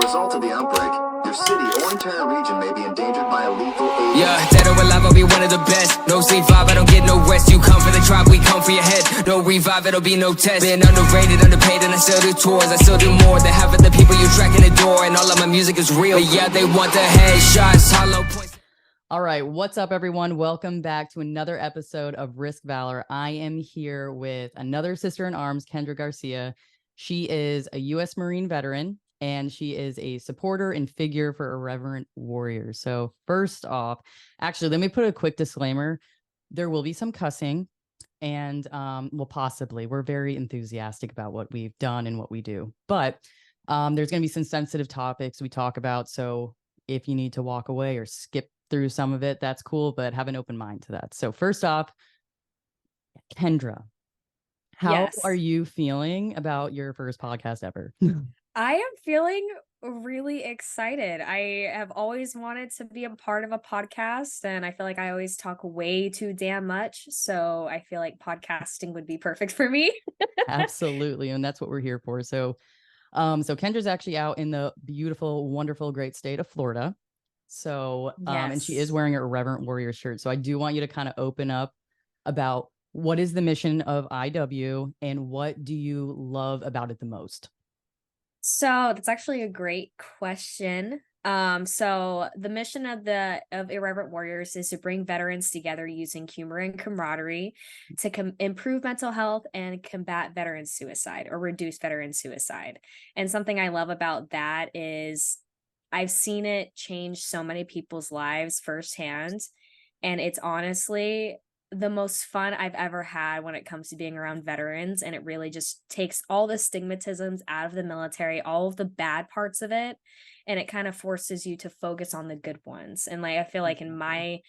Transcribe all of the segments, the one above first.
result of the outbreak, your city or entire region may be endangered by a lethal agent. Yeah, dead or alive, I'll be one of the best. No sleep vibe, I don't get no rest. You come for the tribe, we come for your head. No revive, it'll be no test. Been underrated, underpaid, and I still do tours. I still do more than half of the people you track in the door. And all of my music is real, but yeah, they want the headshots, hollow points. All right, what's up, everyone? Welcome back to another episode of Risk Valor. I am here with another sister in arms, Kendra Garcia. She is a U.S. Marine veteran, and she is a supporter and figure for Irreverent Warriors. So first off, actually, let me put a quick disclaimer. There will be some cussing, and we're very enthusiastic about what we've done and what we do. But there's going to be some sensitive topics we talk about. So if you need to walk away or skip through some of it, that's cool, but have an open mind to that. So first off, Kendra, how are you feeling about your first podcast ever? I am feeling really excited. I have always wanted to be a part of a podcast, and I feel like I always talk way too damn much. So I feel like podcasting would be perfect for me. Absolutely. And that's what we're here for. So Kendra's actually out in the beautiful, wonderful, great state of Florida. So, and she is wearing a Irreverent Warrior shirt. So I do want you to kind of open up about what is the mission of IW and what do you love about it the most? So that's actually a great question. So the mission of Irreverent Warriors is to bring veterans together using humor and camaraderie to improve mental health and combat veteran suicide or reduce veteran suicide. And something I love about that is I've seen it change so many people's lives firsthand. And it's honestly the most fun I've ever had when it comes to being around veterans. And it really just takes all the stigmatisms out of the military, all of the bad parts of it. And it kind of forces you to focus on the good ones. And like, I feel like in my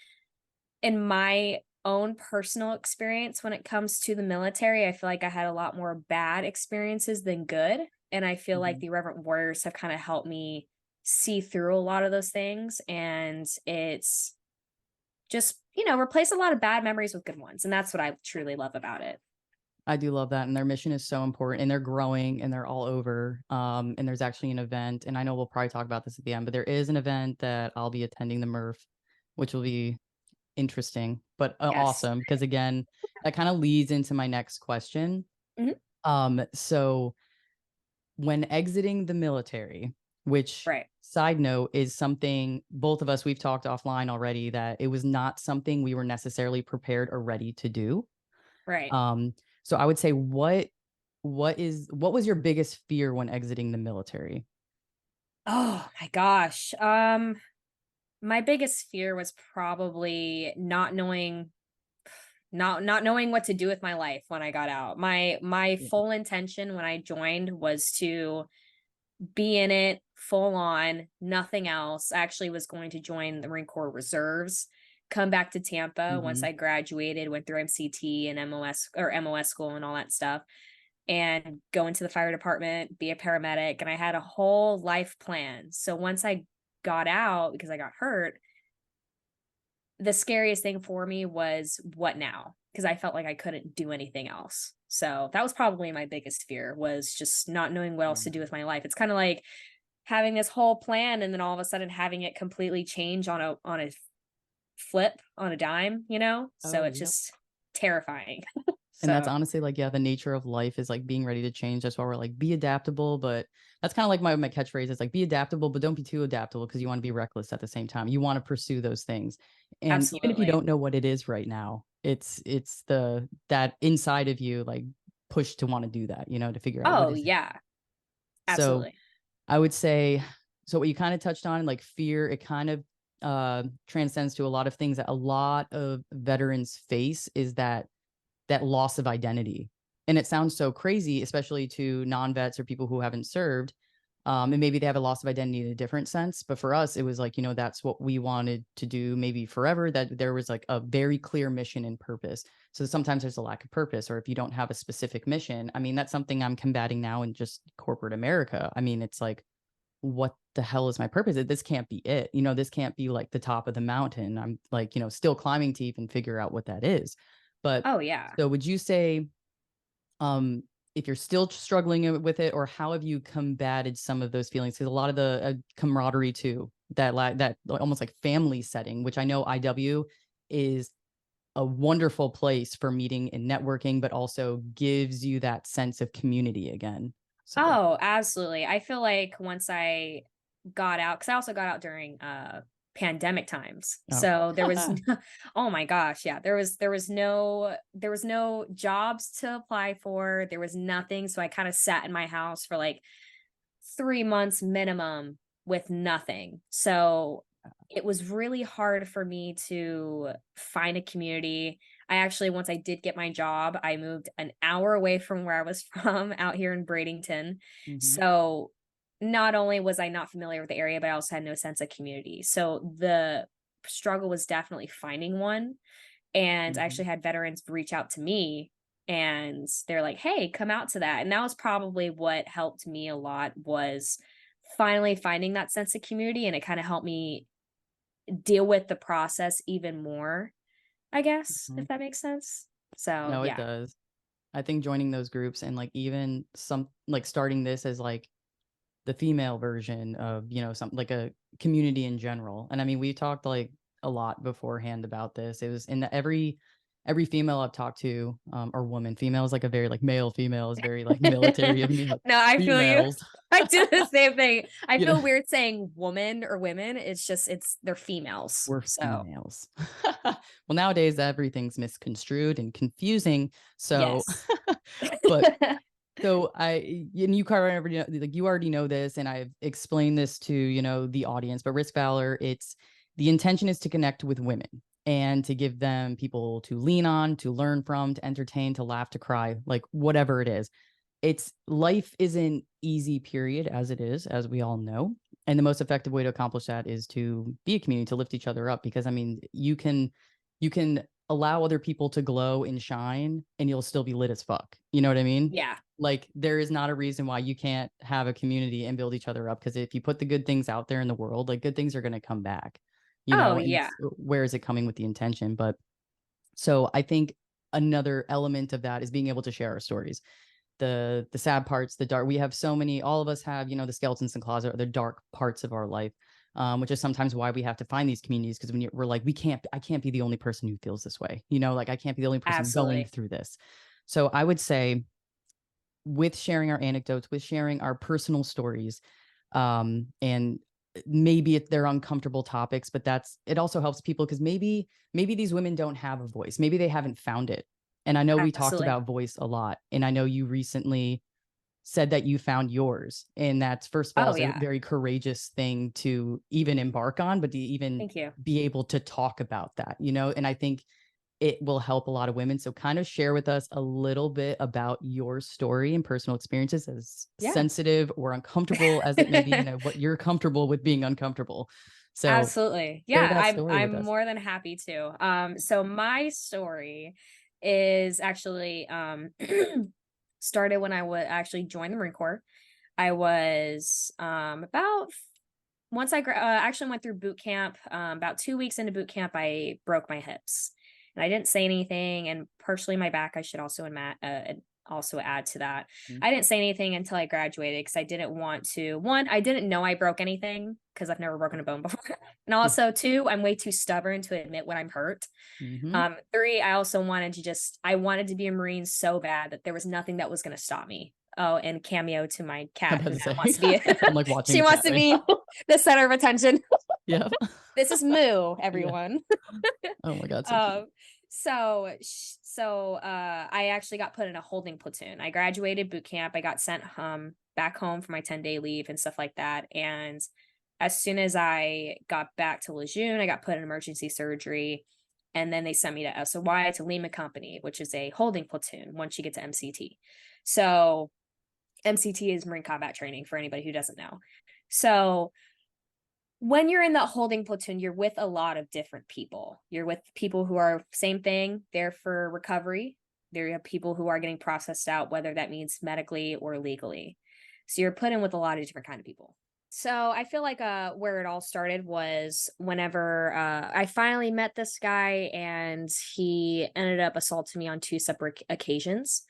own personal experience, when it comes to the military, I feel like I had a lot more bad experiences than good. And I feel like the Irreverent Warriors have kind of helped me see through a lot of those things, and it's just, replace a lot of bad memories with good ones. And that's what I truly love about it. I do love that. And their mission is so important, and they're growing and they're all over. And there's actually an event, and I know we'll probably talk about this at the end, but there is an event that I'll be attending, the MRF, which will be interesting, but awesome. Because again, that kind of leads into my next question. So when exiting the military, which side note is something both of us, we've talked offline already, that it was not something we were necessarily prepared or ready to do. Right. So I would say what was your biggest fear when exiting the military? Oh my gosh. My biggest fear was probably not knowing what to do with my life when I got out. My full intention when I joined was to be in it full on, nothing else. I actually was going to join the Marine Corps Reserves, come back to Tampa once I graduated, went through MCT and MOS school and all that stuff, and go into the fire department, be a paramedic. And I had a whole life plan. So once I got out, because I got hurt, the scariest thing for me was what now? Because I felt like I couldn't do anything else. So that was probably my biggest fear, was just not knowing what else to do with my life. It's kind of like having this whole plan and then all of a sudden having it completely change on a flip, on a dime, So it's just terrifying. And that's honestly the nature of life is like being ready to change. That's why we're like, be adaptable. But that's kind of like my catchphrase is like, be adaptable, but don't be too adaptable, because you want to be reckless at the same time. You want to pursue those things. And even if you don't know what it is right now, it's that inside of you, like, push to want to do that, to figure out. Oh, yeah. Absolutely. So I would say, so what you kind of touched on, like fear, it kind of transcends to a lot of things that a lot of veterans face, is that loss of identity. And it sounds so crazy, especially to non-vets or people who haven't served. And maybe they have a loss of identity in a different sense. But for us, it was like, that's what we wanted to do maybe forever, that there was like a very clear mission and purpose. So sometimes there's a lack of purpose, or if you don't have a specific mission, I mean, that's something I'm combating now in just corporate America. I mean, it's like, what the hell is my purpose? This can't be it. This can't be like the top of the mountain. I'm like, still climbing to even figure out what that is. But oh yeah. So would you say, if you're still struggling with it, or how have you combated some of those feelings? Because a lot of the camaraderie too, that almost like family setting, which I know IW is a wonderful place for meeting and networking, but also gives you that sense of community again. So Oh, absolutely. I feel like once I got out, because I also got out during pandemic times. oh. So there was oh my gosh, yeah. There was no jobs to apply for. There was nothing. So I kind of sat in my house for like 3 months minimum with nothing. So it was really hard for me to find a community. I actually, once I did get my job, I moved an hour away from where I was from out here in Bradenton. Mhm. So not only was I not familiar with the area, but I also had no sense of community. So the struggle was definitely finding one. And I Mhm. actually had veterans reach out to me and they're like, hey, come out to that. And that was probably what helped me a lot, was finally finding that sense of community. And it kind of helped me deal with the process even more, I guess, Mhm. if that makes sense. So No, it yeah. does. I think joining those groups and like even some like starting this as like the female version of, something like a community in general. And I mean, we talked like a lot beforehand about this. It was in every female I've talked to, or woman, female is like a very like male, female is very like military of me, like No, I feel you. females, I do the same thing. I you know, feel weird saying woman or women. They're females. we're So females. Well, nowadays everything's misconstrued and confusing. So, yes. but so and you kind of already know, like you already know this, and I've explained this to, the audience, but Risk Valor, the intention is to connect with women and to give them people to lean on, to learn from, to entertain, to laugh, to cry, like whatever it is. It's life isn't easy, period, as it is, as we all know. And the most effective way to accomplish that is to be a community, to lift each other up. Because I mean, you can allow other people to glow and shine and you'll still be lit as fuck. You know what I mean? Yeah. Like there is not a reason why you can't have a community and build each other up. Because if you put the good things out there in the world, like good things are going to come back, Oh and yeah. it's where is it coming with the intention? But so I think another element of that is being able to share our stories, the sad parts, the dark. We have so many, all of us have, the skeletons in the closet, or the dark parts of our life, which is sometimes why we have to find these communities. Because when we're like, I can't be the only person who feels this way, like I can't be the only person going Absolutely. through this. So I would say, with sharing our anecdotes, with sharing our personal stories, and maybe if they're uncomfortable topics, but it also helps people, because maybe these women don't have a voice, maybe they haven't found it. And I know we talked Absolutely. about voice a lot, and I know you recently said that you found yours, and that's, first of all, Oh is a yeah. very courageous thing to even embark on, but to even Thank you. be able to talk about that, and I think it will help a lot of women. So kind of share with us a little bit about your story and personal experiences, as Yeah. sensitive or uncomfortable as it may be, what you're comfortable with being uncomfortable. So Absolutely. share Yeah, that I'm story with I'm us. more than happy to. So my story is actually started when I would actually join the Marine Corps. I was about once actually went through boot camp, about 2 weeks into boot camp, I broke my hips, and I didn't say anything. And partially my back, I should also add to that. Mm. I didn't say anything until I graduated because I didn't want to. One, I didn't know I broke anything because I've never broken a bone before, and Yeah. also two, I'm way too stubborn to admit when I'm hurt. Mm-hmm. Three, I also I wanted to be a Marine so bad that there was nothing that was going to stop me. Oh, and cameo to my I'm cat about who to now say, wants to be I'm like watching she a wants cat to right be now. the center of attention. Yeah. This is Moo, Yeah. everyone. Oh my God. So cute. um I actually got put in a holding platoon. I graduated boot camp. I got sent back home for my 10-day leave and stuff like that. And as soon as I got back to Lejeune, I got put in emergency surgery. And then they sent me to SOY, to Lima Company, which is a holding platoon once you get to MCT. So MCT is Marine Combat Training, for anybody who doesn't know. So when you're in that holding platoon, you're with a lot of different people. You're with people who are same thing, there for recovery. There are people who are getting processed out, whether that means medically or legally. So you're put in with a lot of different kind of people. So I feel like where it all started was whenever I finally met this guy, and he ended up assaulting me on 2 separate occasions.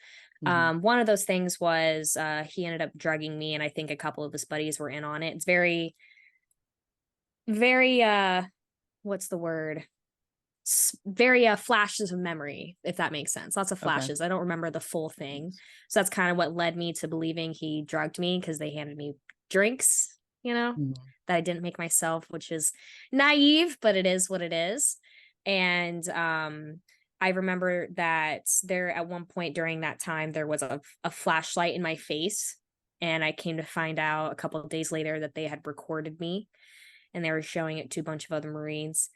One of those things was he ended up drugging me, and I think a couple of his buddies were in on it. It's very, very what's the word? Very flashes of memory, if that makes sense. Lots of flashes. I don't remember the full thing. So that's kind of what led me to believing he drugged me, because they handed me drinks, that I didn't make myself, which is naive, but it is what it is. And I remember that there at one point during that time, there was a flashlight in my face. And I came to find out a couple of days later that they had recorded me, and they were showing it to a bunch of other Marines.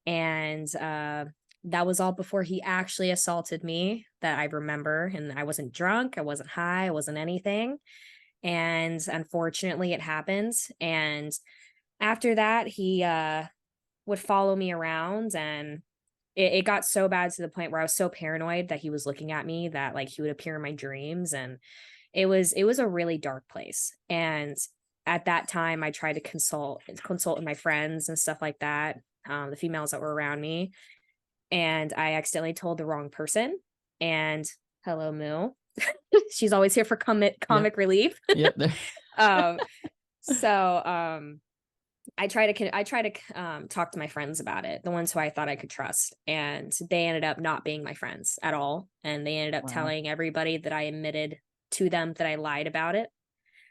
And that was all before he actually assaulted me, that I remember. And I wasn't drunk, I wasn't high, I wasn't anything. And unfortunately it happened. And after that, he would follow me around, and it got so bad to the point where I was so paranoid that he was looking at me, that like he would appear in my dreams. And it was a really dark place. And at that time I tried to consult with my friends and stuff like that, the females that were around me, and I accidentally told the wrong person. And hello, Moo. She's always here for comic relief. Yep. So I try to talk to my friends about it, the ones who I thought I could trust, and they ended up not being my friends at all. And they ended up telling everybody that I admitted to them that I lied about it.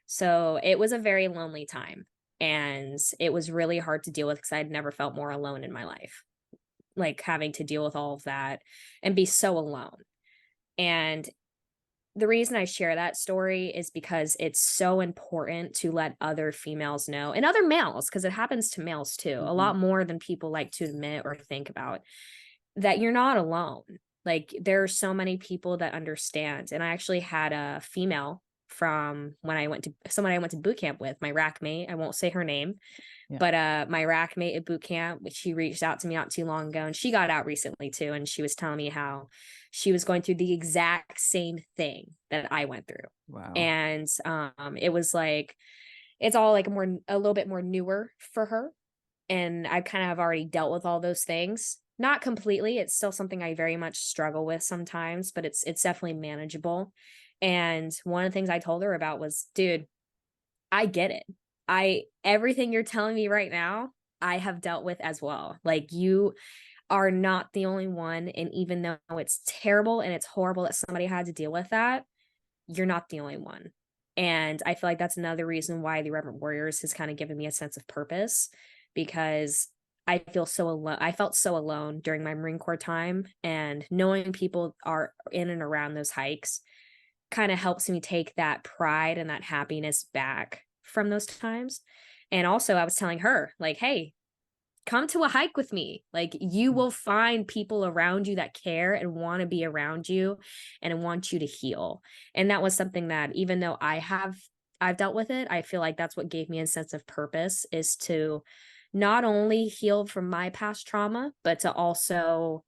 So it was a very lonely time, and it was really hard to deal with, because I'd never felt more alone in my life, like having to deal with all of that and be so alone. And the reason I share that story is because it's so important to let other females know, and other males, because it happens to males too, a lot more than people like to admit or think about, that you're not alone. Like, there are so many people that understand. And I actually had a female from someone I went to boot camp with, my rack mate. I won't say her name, but my rack mate at boot camp, she reached out to me not too long ago, and she got out recently too. And she was telling me how she was going through the exact same thing that I went through. Wow. And it was like, it's all like a little bit more newer for her. And I kind of have already dealt with all those things. Not completely. It's still something I very much struggle with sometimes, but it's definitely manageable. And one of the things I told her about was, dude, I get it. Everything you're telling me right now, I have dealt with as well. Like, you are not the only one. And even though it's terrible and it's horrible that somebody had to deal with that, you're not the only one. And I feel like that's another reason why the Reverend Warriors has kind of given me a sense of purpose, because I feel so alone. I felt so alone during my Marine Corps time, and knowing people are in and around those hikes kind of helps me take that pride and that happiness back from those times. And also, I was telling her, like, hey, come to a hike with me. Like, you will find people around you that care and want to be around you and want you to heal. And that was something that, even though I've dealt with it, I feel like that's what gave me a sense of purpose, is to not only heal from my past trauma, but to also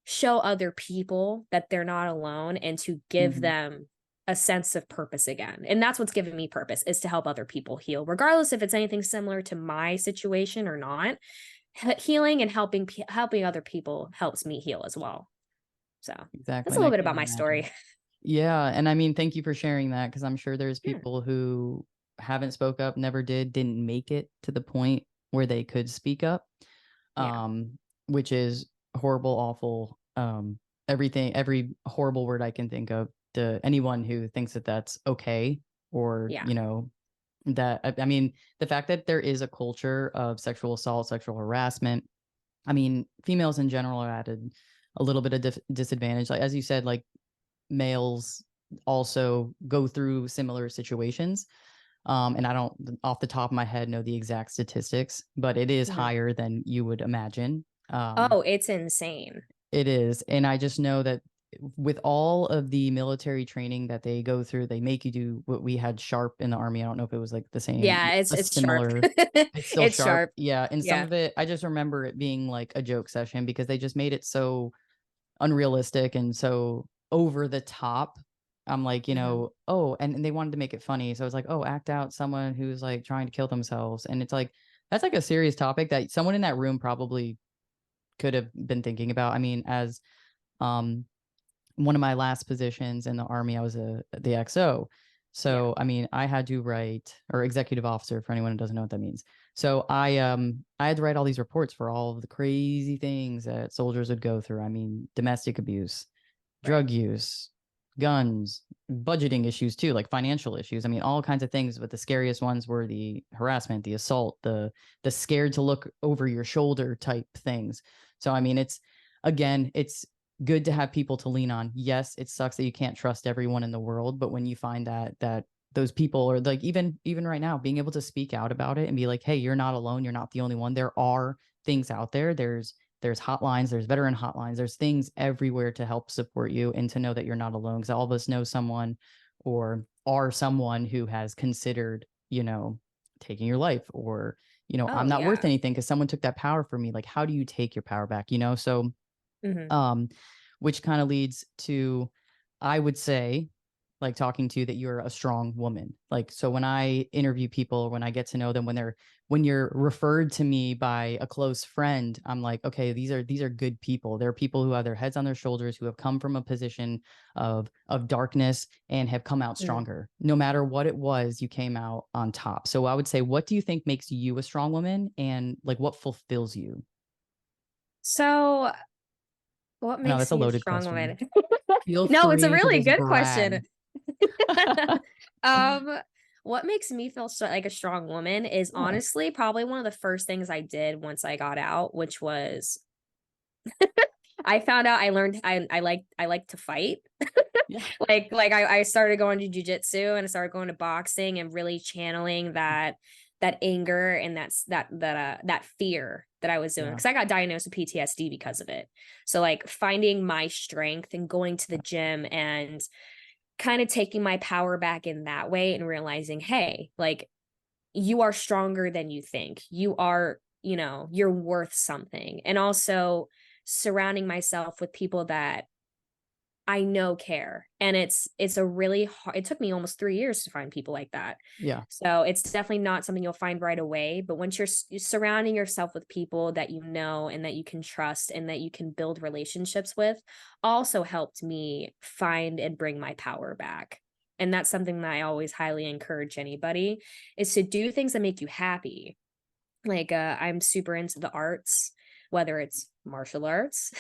show other people that they're not alone, and to give them a sense of purpose again. And that's what's given me purpose, is to help other people heal, regardless if it's anything similar to my situation or not. Healing and helping other people helps me heal as well. So Exactly. that's a little bit about my story. Yeah. And I mean, thank you for sharing that, because I'm sure there's people who haven't spoke up, never didn't make it to the point where they could speak up, which is horrible, awful, every horrible word I can think of to anyone who thinks that that's okay, or, that, I mean, the fact that there is a culture of sexual assault, sexual harassment, I mean, females in general are at a little bit of disadvantage. Like, as you said, like, males also go through similar situations. And I don't, off the top of my head, know the exact statistics, but it is higher than you would imagine. It's insane. It is. And I just know that with all of the military training that they go through, they make you do what we had sharp in the Army. I don't know if it was like the same. Yeah, it's similar. sharp. It's still It's sharp. Yeah. And some of it, I just remember it being like a joke session, because they just made it so unrealistic and so over the top. I'm like, and they wanted to make it funny. So it's like, act out someone who's like trying to kill themselves. And it's like, that's like a serious topic that someone in that room probably could have been thinking about. I mean, as one of my last positions in the Army, I was the XO. So, I mean, I had to write, or executive officer for anyone who doesn't know what that means. So I had to write all these reports for all of the crazy things that soldiers would go through. I mean, domestic abuse, drug use, guns, budgeting issues too, like financial issues. I mean, all kinds of things, but the scariest ones were the harassment, the assault, the scared to look over your shoulder type things. So I mean, it's good to have people to lean on. Yes, it sucks that you can't trust everyone in the world, but when you find that those people, or like even right now, being able to speak out about it and be like, hey, you're not alone, you're not the only one. There are things out there. There's hotlines, there's veteran hotlines, there's things everywhere to help support you, and to know that you're not alone, because all of us know someone or are someone who has considered, taking your life, or, I'm not worth anything because someone took that power from me. Like, how do you take your power back? So which kind of leads to, I would say, like, talking to you, that you're a strong woman. Like, so when I interview people, when I get to know them, when you're referred to me by a close friend, I'm like, okay, these are good people. They're people who have their heads on their shoulders, who have come from a position of darkness and have come out stronger. No matter what it was, you came out on top. So I would say, what do you think makes you a strong woman, and like, what fulfills you? So what I know makes that's a me a loaded strong question. woman? Feel No, it's a free to really just good question. brag. um, what makes me feel like a strong woman is Yeah. honestly probably one of the first things I did once I got out, which was I found out I learned I like to fight. Yeah. I started going to jujitsu, and I started going to boxing, and really channeling that anger and that fear that I was doing, Yeah. because I got diagnosed with PTSD because of it. So like finding my strength and going to the gym and kind of taking my power back in that way, and realizing, hey, like, you are stronger than you think. You are, you're worth something. And also surrounding myself with people that I know care. And it's a really hard, it took me almost 3 years to find people like that. Yeah. So it's definitely not something you'll find right away. But once you're surrounding yourself with people that you know and that you can trust and that you can build relationships with, also helped me find and bring my power back. And that's something that I always highly encourage anybody, is to do things that make you happy. Like I'm super into the arts, whether it's martial arts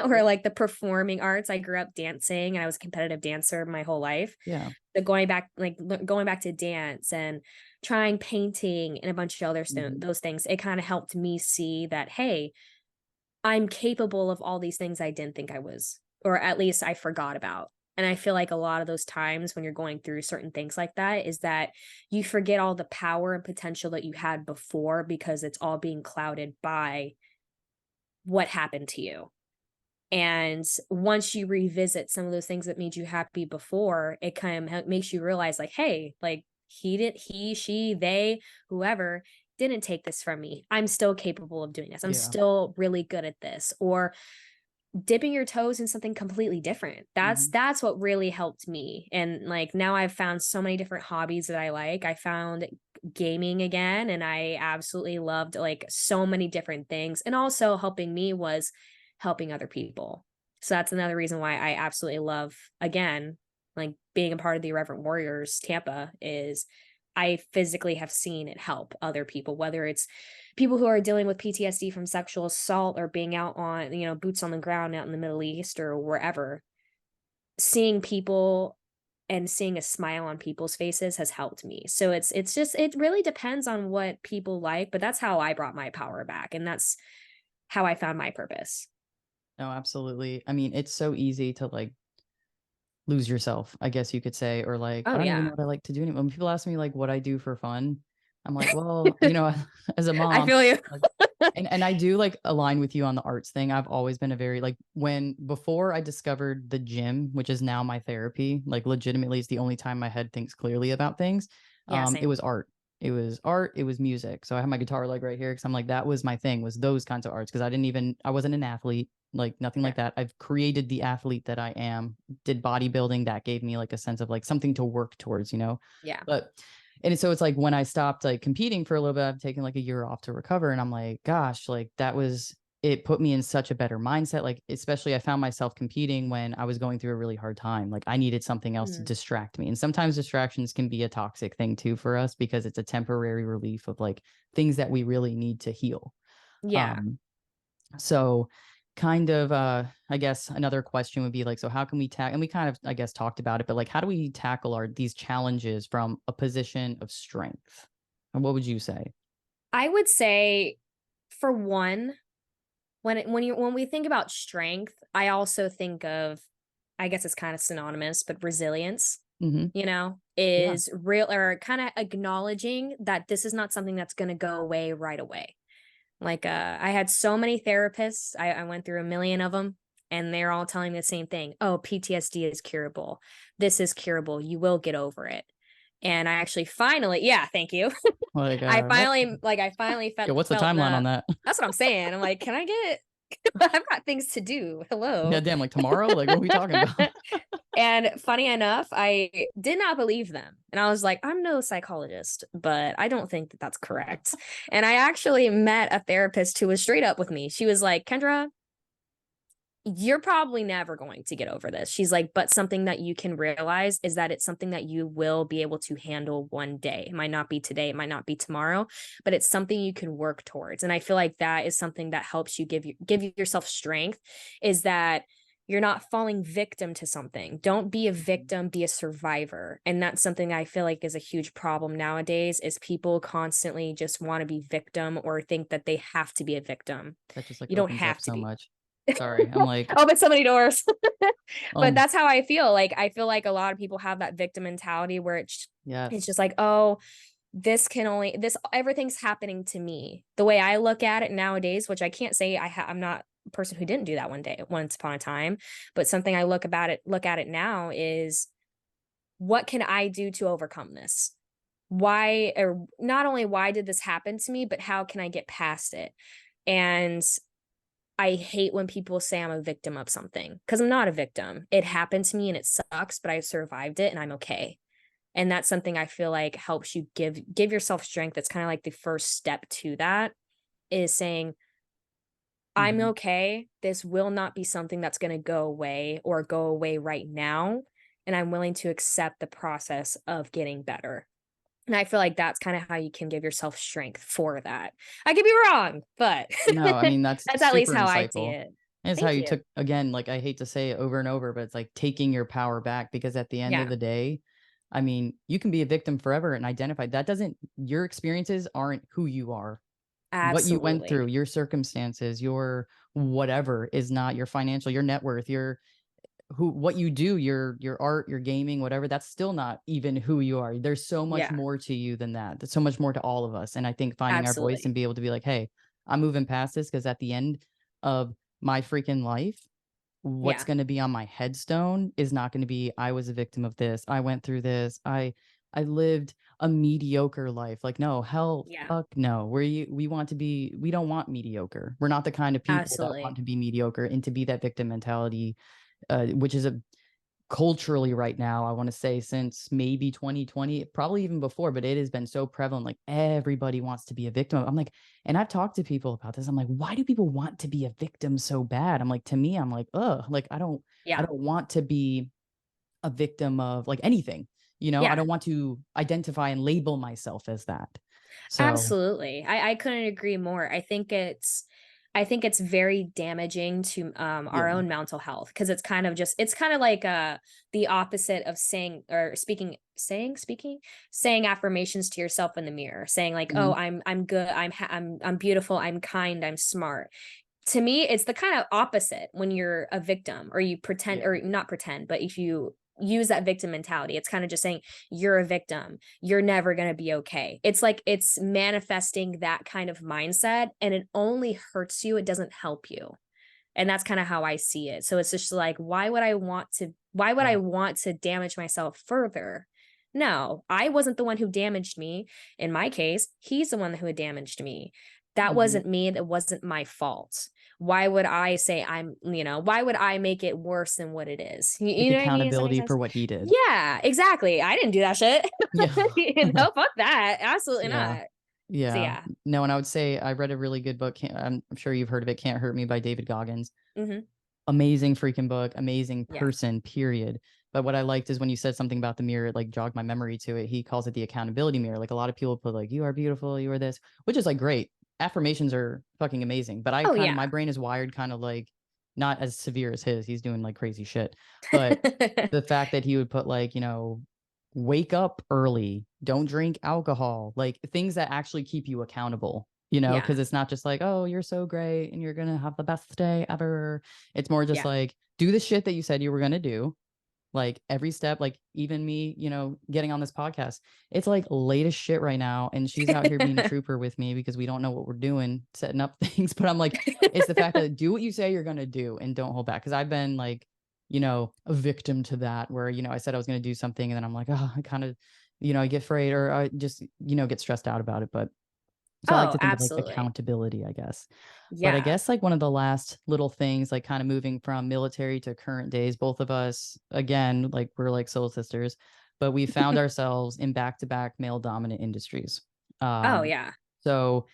or like the performing arts. I grew up dancing, and I was a competitive dancer my whole life. Yeah. But going back to dance and trying painting and a bunch of other those things, it kind of helped me see that, hey, I'm capable of all these things I didn't think I was, or at least I forgot about. And I feel like a lot of those times when you're going through certain things like that is that you forget all the power and potential that you had before, because it's all being clouded by what happened to you. And once you revisit some of those things that made you happy before, it kind of makes you realize, like, hey, like, she, they, whoever didn't take this from me. I'm still capable of doing this. I'm still really good at this. Or dipping your toes in something completely different. That's what really helped me. And like, now I've found so many different hobbies that I like. I found gaming again, and I absolutely loved like so many different things. And also helping me was helping other people. So that's another reason why I absolutely love, again, like being a part of the Irreverent Warriors Tampa, is I physically have seen it help other people, whether it's people who are dealing with PTSD from sexual assault, or being out on, boots on the ground out in the Middle East or wherever. Seeing people and seeing a smile on people's faces has helped me. So it's just, it really depends on what people like, but that's how I brought my power back, and that's how I found my purpose. No, absolutely. I mean, it's so easy to like lose yourself, I guess you could say, or like, I Oh don't even know yeah. what I like to do anymore. When people ask me like what I do for fun, I'm like, well, as a I mom, feel you. like, and I do like align with you on the arts thing. I've always been a very like, before I discovered the gym, which is now my therapy, like legitimately is the only time my head thinks clearly about things. Yeah, It same. was art. It was art. It was music. So I have my guitar like right here, because I'm like, that was my thing, was those kinds of arts. Because I wasn't an athlete, like nothing like that. I've created the athlete that I am. Did bodybuilding, that gave me like a sense of like something to work towards, Yeah. But and so it's like, when I stopped like competing for a little bit, I've taken like a year off to recover, and I'm like, gosh, like that was it put me in such a better mindset. Like, especially I found myself competing when I was going through a really hard time. Like, I needed something else to distract me. And sometimes distractions can be a toxic thing too for us, because it's a temporary relief of like things that we really need to heal. Yeah. So kind of I guess another question would be like, so how can we tackle, and we kind of, I guess, talked about it, but like, how do we tackle these challenges from a position of strength? And what would you say? I would say, for one, when we think about strength, I also think of, I guess it's kind of synonymous, but resilience, Mm-hmm. Yeah. is real, or kind of acknowledging that this is not something that's going to go away right away. Like, I had so many therapists. I went through a million of them, and they're all telling me the same thing. Oh, PTSD is curable. This is curable. You will get over it. And I actually finally, yeah, thank you. Like, I what? finally Yeah, what's the felt timeline on that? that's what I'm saying. I'm like, can I get, I've got things to do. Yeah, Hello. damn, like tomorrow? Like, what are we talking about? And funny enough, I did not believe them. And I was like, I'm no psychologist, but I don't think that that's correct. And I actually met a therapist who was straight up with me. She was like, Kendra, you're probably never going to get over this. She's like, but something that you can realize is that it's something that you will be able to handle one day. It might not be today, it might not be tomorrow, but it's something you can work towards. And I feel like that is something that helps you give yourself strength, is that you're not falling victim to something. Don't be a victim, be a survivor. And that's something I feel like is a huge problem nowadays, is people constantly just want to be victim, or think that they have to be a victim. That just like You don't opens have up to so be. much. Sorry, I'm like, Open so many doors. But um, that's how I feel. Like, I feel like a lot of people have that victim mentality where it's yes, just like, oh, everything's happening to me. The way I look at it nowadays, which I can't say I'm not a person who didn't do that once upon a time, but something I look at it now is, what can I do to overcome this? Why, or not only why did this happen to me, but how can I get past it? And I hate when people say I'm a victim of something, because I'm not a victim. It happened to me and it sucks, but I survived it and I'm okay. And that's something I feel like helps you give yourself strength. That's kind of like the first step to that, is saying, I'm mhm. okay. This will not be something that's going to go away, or go away right now. And I'm willing to accept the process of getting better. And I feel like that's kind of how you can give yourself strength for that. I could be wrong, but No, I mean, that's that's at least super how I see insightful. it. And it's how Thank you you. took, again, like, I hate to say it over and over, but it's like taking your power back, because at the end of Yeah, the day, I mean, you can be a victim forever and identify that doesn't, your experiences aren't who you are. What you went through, absolutely. your circumstances, your whatever is not your financial, your net worth, your what you do, your art, your gaming, whatever, that's still not even who you are. There's so much Yeah, more to you than that. There's so much more to all of us. And I think finding our voice and absolutely. be able to be like, hey, I'm moving past this, because at the end of my freaking life, what's Yeah, going to be on my headstone is not going to be, I was a victim of this, I went through this, I lived a mediocre life. Like, no, hell, yeah, fuck no. We want to be, we don't want mediocre. We're not the kind of people that want absolutely. to be mediocre and to be that victim mentality, which is a culturally right now, I want to say since maybe 2020, probably even before, but it has been so prevalent. Like, everybody wants to be a victim. I'm like, and I've talked to people about this. I'm like, why do people want to be a victim so bad? I'm like, to me, I'm like, ugh, like, I Yeah, don't want to be a victim of like anything. I yeah. don't want to identify and label myself as that. So Absolutely. I couldn't agree more. I think it's very damaging to our yeah. own mental health, because it's kind of like the opposite of saying affirmations to yourself in the mirror, saying like, "Oh, Mhm. I'm good. I'm beautiful. I'm kind. I'm smart." To me, it's the kind of opposite when you're a victim, or you pretend, Yeah. or not pretend, but if you use that victim mentality, it's kind of just saying, you're a victim, you're never going to be okay. It's like it's manifesting that kind of mindset, and it only hurts you, it doesn't help you. And that's kind of how I see it. So it's just like, why would I Yeah. want to damage myself further? No, I wasn't the one who damaged me. In my case, he's the one who had damaged me. That Mhm. wasn't me. That wasn't my fault. Why would I say why would I make it worse than what it is? Take You know what I mean? Does that make accountability for sense? what he did. Yeah, exactly. I didn't do that shit. Yeah. Fuck that. Absolutely Yeah. not. Yeah. yeah. No, and I would say I read a really good book. I'm sure you've heard of it. Can't Hurt Me by David Goggins. Mm-hmm. Amazing freaking book, amazing Yeah. person, period. But what I liked is when you said something about the mirror, it like jogged my memory to it. He calls it the accountability mirror. Like a lot of people put like, you are beautiful, you are this, which is like great. Affirmations are fucking amazing. But I Oh kind of, yeah. my brain is wired kind of like not as severe as his. He's doing like crazy shit. But the fact that he would put like, you know, wake up early, don't drink alcohol, like things that actually keep you accountable, you know, Yeah. because it's not just like, oh, you're so great and you're gonna have the best day ever. It's more just Yeah. like do the shit that you said you were gonna do. Like every step, like even me, you know, getting on this podcast, it's like late as shit right now. And she's out here being a trooper with me because we don't know what we're doing, setting up things. But I'm like, it's the fact that do what you say you're gonna do and don't hold back. Cause I've been like, you know, a victim to that where, you know, I said I was gonna do something and then I'm like, oh, I kind of, you know, I get afraid or I just, you know, get stressed out about it. But so I like Oh, to think of like absolutely. accountability, I guess. But I Yeah. guess like one of the last little things, like kind of moving from military to current days, both of us, again, like we're like soul sisters, but we found ourselves in back-to-back male dominant industries. Oh Um, yeah. so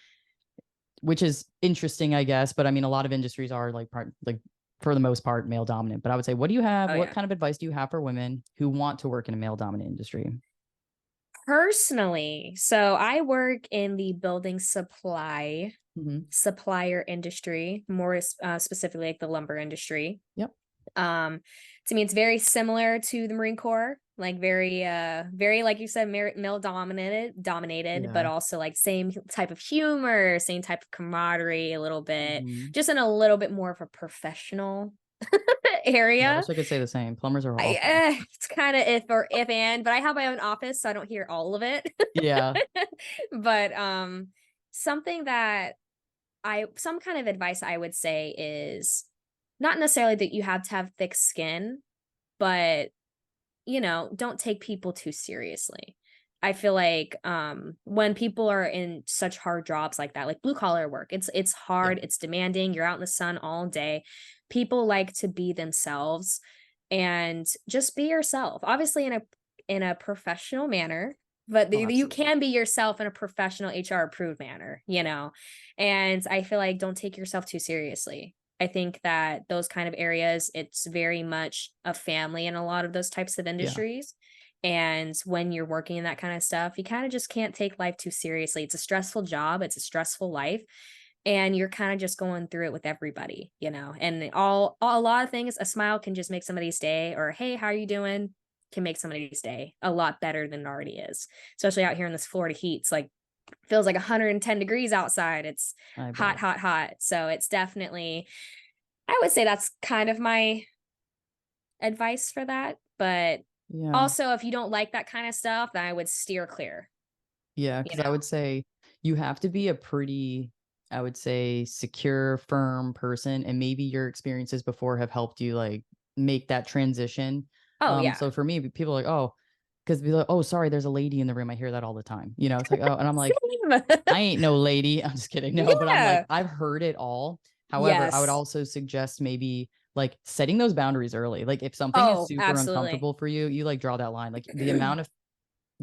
which is interesting, I guess. But I mean, a lot of industries are like part, like for the most part, male dominant. But I would say, what do you have? Oh What yeah. kind of advice do you have for women who want to work in a male dominant industry? Personally, so I work in the building supply Mm-hmm. supplier industry, more specifically like the lumber industry. Yep. Um, to me, it's very similar to the Marine Corps, like very like you said, male dominated, but Yeah. also like same type of humor, same type of camaraderie, a little bit, Mm-hmm. just in a little bit more of a professional Yeah, I area. wish I could say the same. Plumbers are awful. It's kind of if and, but I have my own office, so I don't hear all of it. Yeah. But something that some kind of advice I would say is not necessarily that you have to have thick skin, but you know, don't take people too seriously. I feel like when people are in such hard jobs like that, like blue collar work, it's Yeah. hard, it's demanding, you're out in the sun all day. People like to be themselves and just be yourself. Obviously in a professional manner, but Oh, you absolutely. can be yourself in a professional HR approved manner, you know. And I feel like don't take yourself too seriously. I think that those kind of areas, it's very much a family in a lot of those types of Yeah. industries. And when you're working in that kind of stuff, you kind of just can't take life too seriously. It's a stressful job, it's a stressful life, and you're kind of just going through it with everybody, you know. And a lot of things, a smile can just make somebody's day, or hey, how are you doing? Can make somebody's day a lot better than it already is. Especially out here in this Florida heat. It's like feels like 110 degrees outside. It's I hot, bet. hot, hot. So it's definitely, I would say that's kind of my advice for that. But Yeah. also, if you don't like that kind of stuff, then I would steer clear, Yeah. you Cause I know? would say you have to be a pretty, I would say, secure, firm person. And maybe your experiences before have helped you like make that transition. Oh, yeah. So for me, people are like, oh, because be like, oh, sorry, there's a lady in the room. I hear that all the time. You know, it's like, oh, and I'm like, Same. I ain't no lady. I'm just kidding. No, but I'm like, Yeah. I've heard it all. However, I would Yes. also suggest maybe like setting those boundaries early. Like if something is Oh, super absolutely. uncomfortable for you, you like draw that line. Like the amount of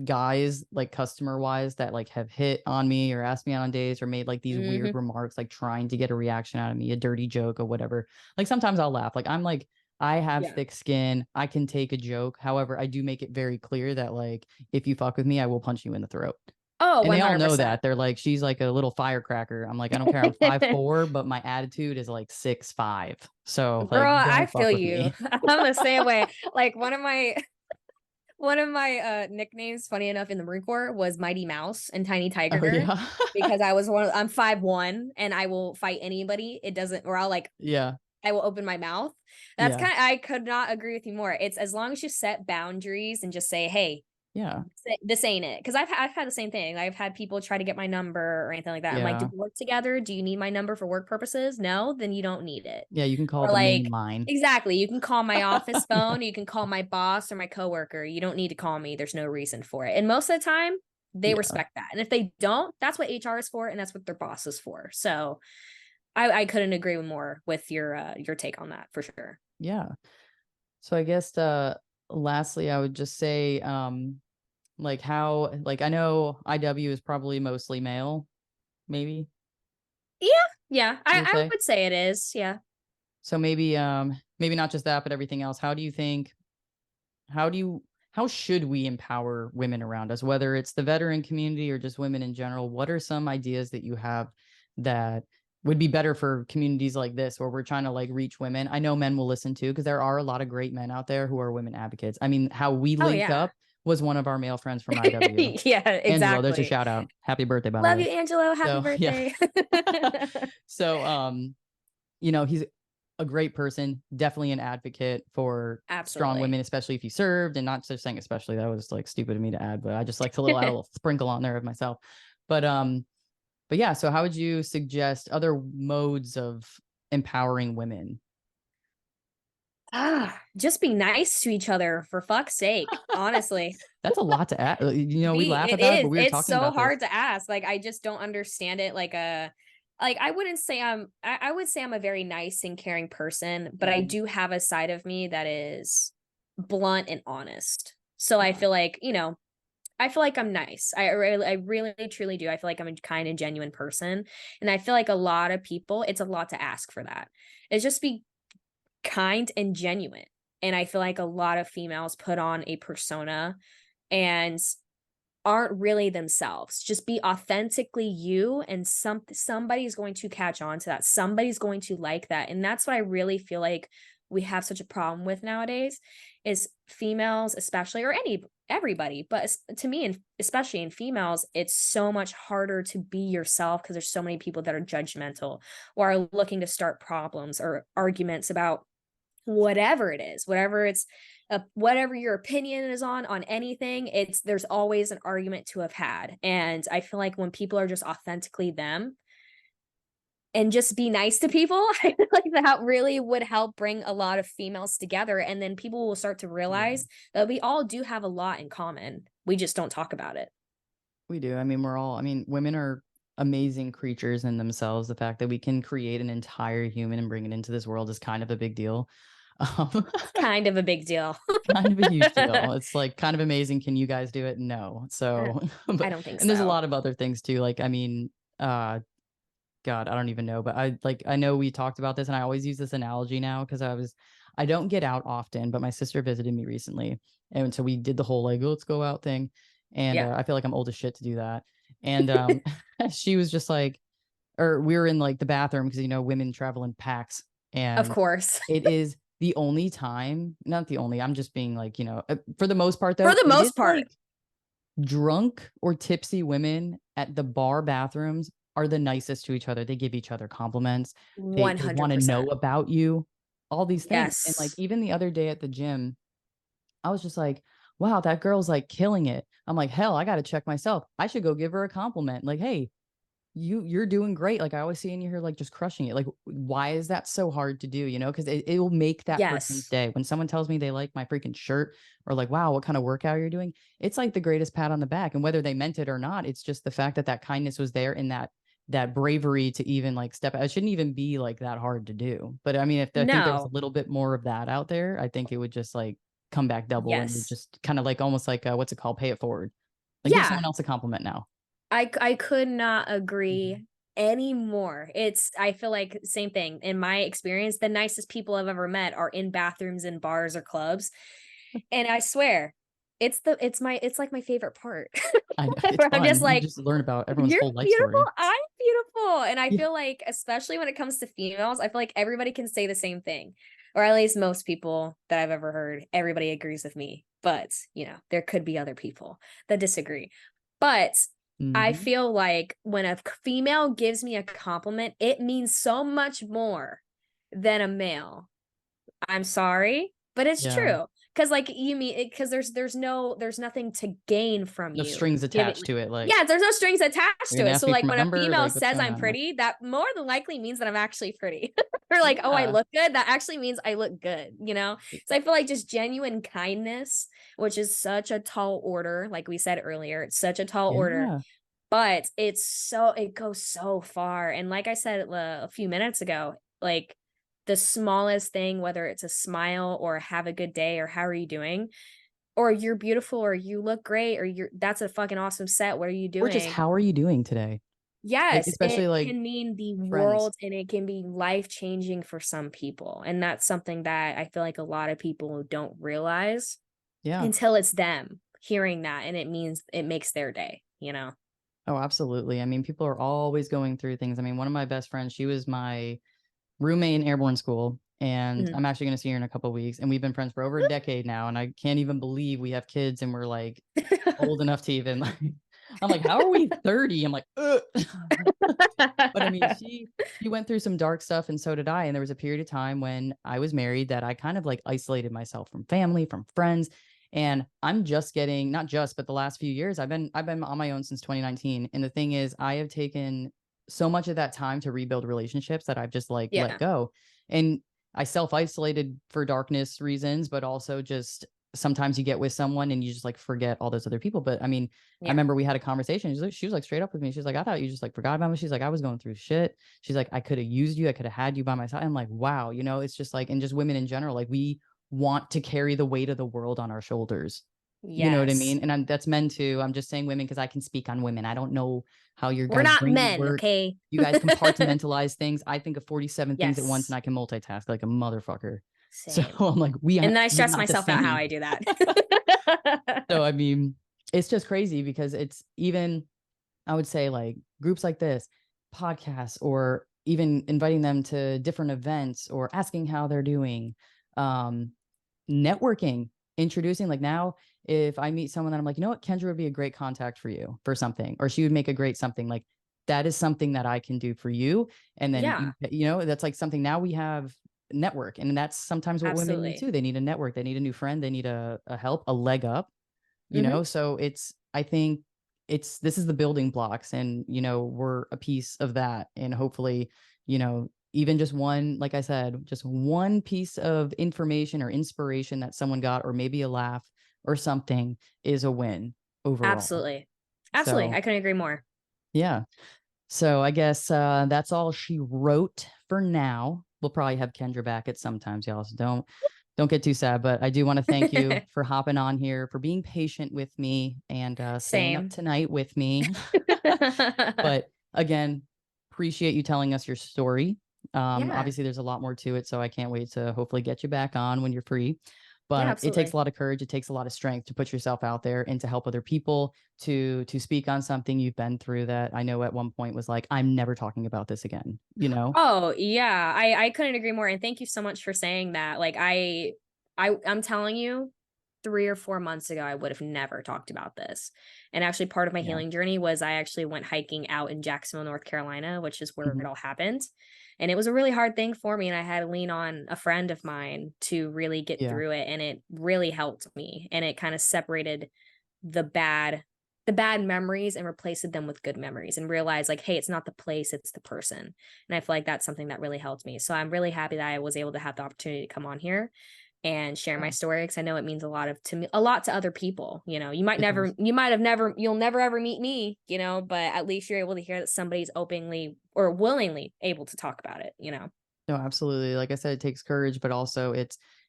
guys, like customer wise, that like have hit on me or asked me out on dates or made like these weird Hmm. remarks, like trying to get a reaction out of me, a dirty joke or whatever. Like sometimes I'll laugh. Like I'm like, I have Yeah. thick skin. I can take a joke. However, I do make it very clear that like if you fuck with me, I will punch you in the throat. Oh, And they all know 100%. that. They're like, she's like a little firecracker. I'm like, I don't care. I'm 5'4", but my attitude is like 6'5". So like, Girl, I don't feel fuck with you. me. I'm the same way. Like one of my nicknames, funny enough, in the Marine Corps was Mighty Mouse and Tiny Oh Tiger yeah. because I'm 5'1" and I will fight anybody. It doesn't, or Yeah. I will open my mouth. Yeah. I could not agree with you more. It's as long as you set boundaries and just say, hey, Yeah. this ain't it. Because I've had the same thing. I've had people try to get my number or anything like that. I'm like, do Yeah. we work together? Do you need my number for work purposes? No, then you don't need it. Yeah. You can call Or the main like, line. exactly. You can call my office Yeah. phone. You can call my boss or my coworker. You don't need to call me. There's no reason for it. And most of the time, they Yeah. respect that. And if they don't, that's what HR is for, and that's what their boss is for. So I couldn't agree more with your take on that for sure. Yeah. So I guess lastly, I would just say Like how, like I know IW is probably mostly male, maybe Yeah, you would I say. would say it is. Yeah. So maybe not just that, but everything else. How do you think how do you how should we empower women around us, whether it's the veteran community or just women in general? What are some ideas that you have that would be better for communities like this where we're trying to like reach women? I know men will listen too, because there are a lot of great men out there who are women advocates. I mean, how we Oh linked yeah. up was one of our male friends from IW. Yeah, Angelo, there's a exactly. shout out. Happy birthday, by the Love way. you, Angelo. Happy So yeah. birthday. So he's a great person, definitely an advocate for strong Absolutely. women, especially if you served, and not just saying especially, that was like stupid of me to add, but I just like to little add a little sprinkle on there of myself. But yeah, so how would you suggest other modes of empowering women? Just be nice to each other for fuck's sake. Honestly. That's a lot to add. We laugh It about it, but is. we were It's talking so about this. hard to ask. Like I just don't understand it. Like I wouldn't say I would say I'm a very nice and caring person, but I Mhm. do have a side of me that is blunt and honest. So I feel like, I feel like I'm nice. I really truly do. I feel like I'm a kind and genuine person. And I feel like a lot of people, it's a lot to ask for that. It's just be kind and genuine. And I feel like a lot of females put on a persona and aren't really themselves. Just be authentically you, and somebody's going to catch on to that. Somebody's going to like that. And that's what I really feel like we have such a problem with nowadays is females, especially, or everybody, but to me, and especially in females, it's so much harder to be yourself because there's so many people that are judgmental or are looking to start problems or arguments about whatever it is, whatever your opinion is on anything. There's always an argument to have had. And I feel like when people are just authentically them and just be nice to people, I feel like that really would help bring a lot of females together. And then people will start to Yeah, realize that we all do have a lot in common. We just don't talk about it. we do. I mean, women are amazing creatures in themselves. The fact that we can create an entire human and bring it into this world is kind of a big deal. Um, It's kind of a big deal. kind of a huge deal. It's like kind of amazing. Can you guys do it? No. I So, I but don't think and there's a so. lot of other things too. Like, I mean, God, I don't even know, but I know we talked about this, and I always use this analogy now because I don't get out often, but my sister visited me recently, and so we did the whole like let's go out thing, and Yeah. I feel like I'm old as shit to do that, and she was just like, or we were in like the bathroom because women travel in packs, Of and course. it is the only time, not the only, I'm just being like, for the most part For though, the it is most part. like drunk or tipsy women at the bar bathrooms are the nicest to each other. They give each other compliments. They want to know 100%. about you, all these things. And like Yes. even the other day at the gym, I was just like, wow, that girl's like killing it. I'm like, hell, I got to check myself. I should go give her a compliment. Like, hey, you're doing great. Like I always see in you here, like just crushing it. Like, why is that so hard to do? Because it will make that person's Yes. day. When someone tells me they like my freaking shirt or like, wow, what kind of workout you're doing, it's like the greatest pat on the back. And whether they meant it or not, it's just the fact that that kindness was there in that bravery to even like step out. It shouldn't even be like that hard to do. But I mean, if I think there was a No. little bit more of that out there, I think it would just like come back double, and we Yes. just kind of like almost like what's it called? Pay it forward. Like give Yeah. someone else a compliment now. I could not Mhm. agree anymore. I feel like same thing. In my experience, the nicest people I've ever met are in bathrooms and bars or clubs. And I swear, it's like my favorite part. I know it's Where I'm just fun. You like, just learn about everyone's you're whole life beautiful, story. I'm beautiful. And I Yeah. feel like, especially when it comes to females, I feel like everybody can say the same thing. Or at least most people that I've ever heard, everybody agrees with me. But, there could be other people that disagree. But I Hmm. feel like when a female gives me a compliment, it means so much more than a male. I'm sorry, but it's Yeah. true. Cause like you mean because there's nothing to gain from No you. strings Give it attached to it. Like, Yeah, there's no strings attached you're to gonna it. ask So me like for my when a number. female Like, what's says going I'm on? Like, pretty, that more than likely means that I'm actually pretty. Or like, oh, I yeah. look good. That actually means I look good. So I feel like just genuine kindness, which is such a tall order, like we said earlier, it's such a tall order, Yeah. but it goes so far. And like I said a few minutes ago, like the smallest thing, whether it's a smile or have a good day or how are you doing, or you're beautiful, or you look great, or that's a fucking awesome set. What are you Or just doing? how are you doing today? Like, Yes, especially it like can mean the friends. world, and it can be life changing for some people. And that's something that I feel like a lot of people don't realize Yeah. until it's them hearing that, and it makes their day, you know? Oh, absolutely. I mean, people are always going through things. I mean, one of my best friends, she was my roommate in airborne school, and Mhm. I'm actually going to see her in a couple of weeks. And we've been friends for over a decade now. And I can't even believe we have kids and we're like old enough to even like, I'm like, how are we 30? I'm like, ugh. But I mean, she went through some dark stuff, and so did I. And there was a period of time when I was married that I kind of like isolated myself from family, from friends. And I'm just getting, not just, but the last few years, I've been on my own since 2019. And the thing is, I have taken so much of that time to rebuild relationships that I've just like let Yeah. go. And I self-isolated for darkness reasons, but also just sometimes you get with someone and you just like forget all those other people. But I mean, I Yeah. remember we had a conversation. She was like straight up with me. She's like, I thought you just like forgot about me. She's like, I was going through shit. She's like, I could have used you. I could have had you by my side. I'm like, wow, it's just like, and just women in general, like we want to carry the weight of the world on our shoulders. You know what I Yes. mean? And that's men too. I'm just saying women because I can speak on women. I don't know how your We're guys' not brains men, work. okay? You guys compartmentalize things. I think of 47 things at once and Yes. I can multitask like a motherfucker. So Same. I'm like, we are And then I stress not the myself out how same. I do that. So I mean, it's just crazy because it's even, I would say, like groups like this, podcasts, or even inviting them to different events or asking how they're doing, um, networking, introducing, like now, if I meet someone that I'm like, you know what, Kendra would be a great contact for you for something, or she would make a great something, like that is something that I can do for you. And then, Yeah, that's like something now we have network. And that's sometimes what women need absolutely. too. They need a network. They need a new friend. They need a help, a leg up, Hmm. so I think this is the building blocks, and we're a piece of that. And hopefully, even just one, like I said, just one piece of information or inspiration that someone got, or maybe a laugh or something, is a win overall. Absolutely. Absolutely. So I couldn't agree more. yeah, so I guess that's all she wrote for now. We'll probably have Kendra back at sometimes, y'all. So don't get too sad. But I do want to thank you for hopping on here, for being patient with me, and staying up Same. tonight with me. But again, appreciate you telling us your story. Yeah. Obviously, there's a lot more to it, so I can't wait to hopefully get you back on when you're free. Yeah, But it takes a absolutely. lot of courage. It takes a lot of strength to put yourself out there and to help other people, to speak on something you've been through that I know at one point was like, I'm never talking about this again, Oh, yeah. I couldn't agree more. And thank you so much for saying that. Like I'm telling you, 3 or 4 months ago, I would have never talked about this. And actually part of my Yeah. healing journey was I actually went hiking out in Jacksonville, North Carolina, which is where Mhm. it all happened. And it was a really hard thing for me. And I had to lean on a friend of mine to really get Yeah. through it. And it really helped me. And it kind of separated the bad memories and replaced them with good memories, and realized like, hey, it's not the place, it's the person. And I feel like that's something that really helped me. So I'm really happy that I was able to have the opportunity to come on here and share my Yeah, story, because I know it means a lot to me, a lot to other people. it does. You'll never ever meet me, but at least you're able to hear that somebody's openly or willingly able to talk about it. No, absolutely. Like I said, it takes courage, but also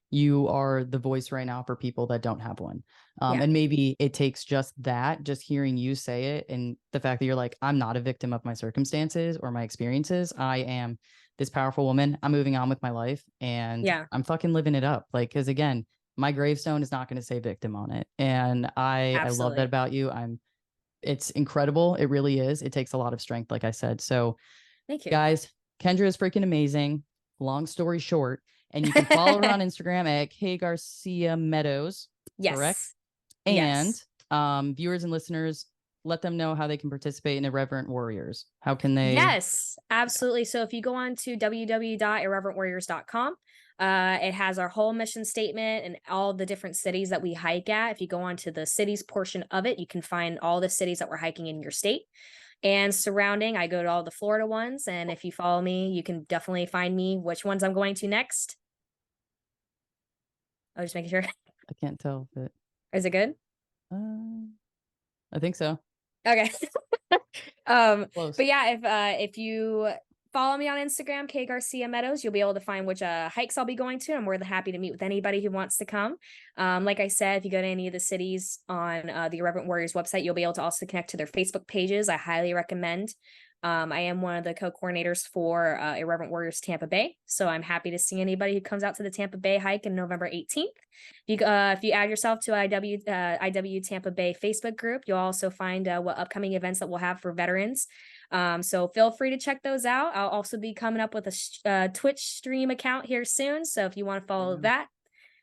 you are the voice right now for people that don't have one. Yeah. And maybe it takes just that, just hearing you say it, and the fact that you're like, I'm not a victim of my circumstances or my experiences. I am this powerful woman. I'm moving on with my life and Yeah, I'm fucking living it up. Like, because again, my gravestone is not going to say victim on it. And I love that absolutely. about you. It's incredible. It really is. It takes a lot of strength, like I said. So Thank you. guys, Kendra is freaking amazing. Long story short, and you can follow her on Instagram at K Garcia Meadows, correct? Yes. And Yes. viewers and listeners, let them know how they can participate in Irreverent Warriors. How can they? Yes, absolutely. So if you go on to www.irreverentwarriors.com, it has our whole mission statement and all the different cities that we hike at. If you go on to the cities portion of it, you can find all the cities that we're hiking in your state and surrounding. I go to all the Florida ones. And if you follow me, you can definitely find me which ones I'm going to next. I was just making sure. I can't tell, but Is it good? uh, I think so. Okay. Close. But yeah, if you follow me on Instagram, K Garcia Meadows. You'll be able to find which hikes I'll be going to. I'm more than happy to meet with anybody who wants to come. Like I said, if you go to any of the cities on the Irreverent Warriors website, you'll be able to also connect to their Facebook pages. I highly recommend. I am one of the co-coordinators for Irreverent Warriors Tampa Bay, so I'm happy to see anybody who comes out to the Tampa Bay hike in November 18th. If you add yourself to IW Tampa Bay Facebook group, you'll also find what upcoming events that we'll have for veterans. So feel free to check those out. I'll also be coming up with a Twitch stream account here soon, so if you want to follow that,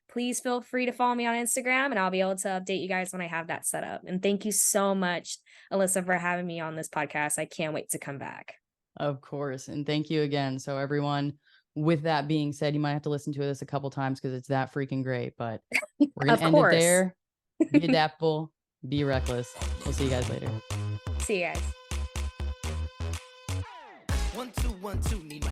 please feel free to follow me on Instagram, and I'll be able to update you guys when I have that set up. And thank you so much, Alyssa, for having me on this podcast. I can't wait to come back. Of course. And thank you again. So everyone, with that being said, you might have to listen to this a couple times because it's that freaking great, but we're going to end it there. Be adaptable, be reckless. We'll see you guys later. See you guys. 1 2 1 2 need